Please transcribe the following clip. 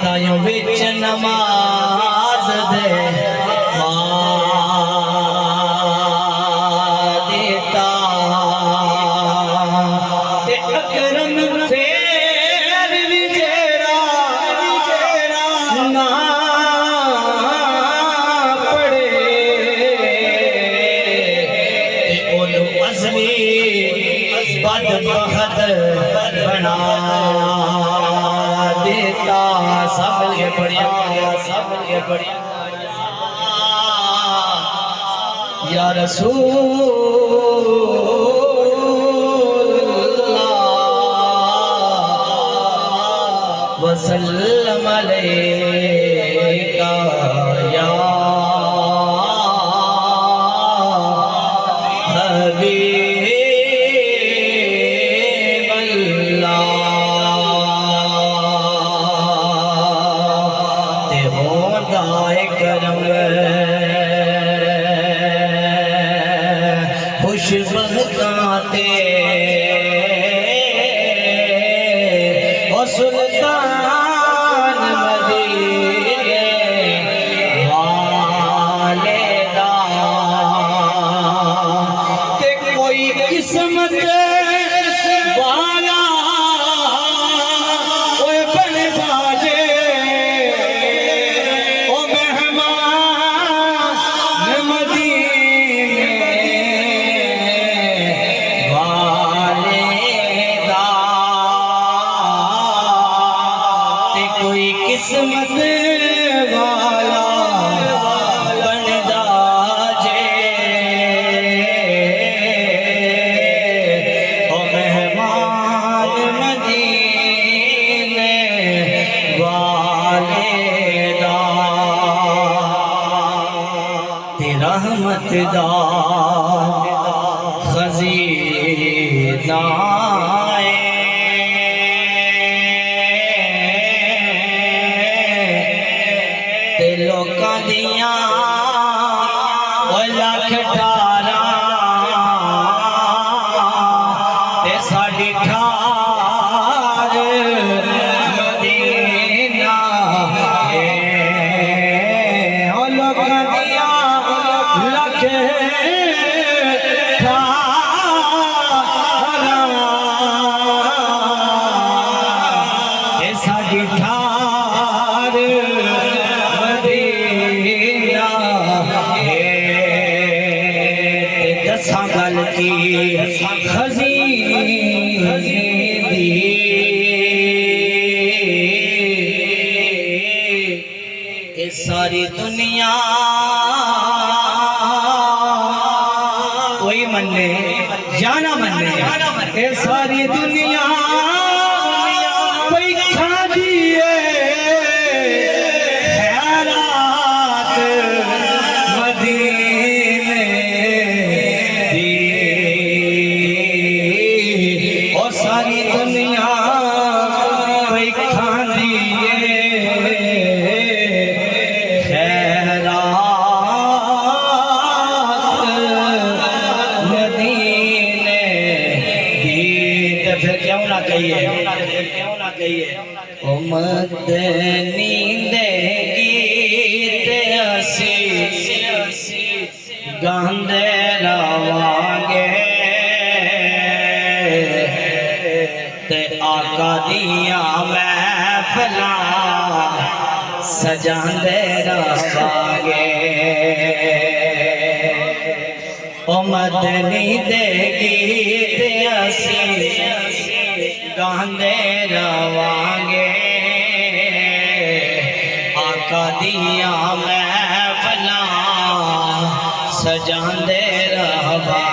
तायों विच नमाज दे देता ते अकरम फेर भी जेड़ा ना पढ़े ते ओनू अज़मी बदबख्त बना देता। सब ये बढ़िया या रसूलल्लाह वसल्लम अलैका या खुशबहताते और सुल्तान मदीने वाले दा ते कोई किस्मत वाला ओए बन बाजे ओ मेहमान मदीने किस्मत वाला बन जाजे ओ मेहमान मदीने वाले दा ते रहमत दा खजीना लोकां दियां लख ठारा ते साडी ठार मदीना है। लोकां दियां लख ठारा ते साडी ठार गल की खजीदी ये सारी दुनिया कोई मन्ने या ना मन्ने ये सारी दुनिया कोई खादी सारी दुनिया कोई खानी खैरात मदीने दी फिर क्यों ना कहिए ओ मदनी दे गीत असी गांदे रवांगे ते आका दिया महफिलां सजांदे रवांगे ओ मदनी दे गीत असी गांदे रवांगे आका दिया महफिलां सजांदे रवांगे।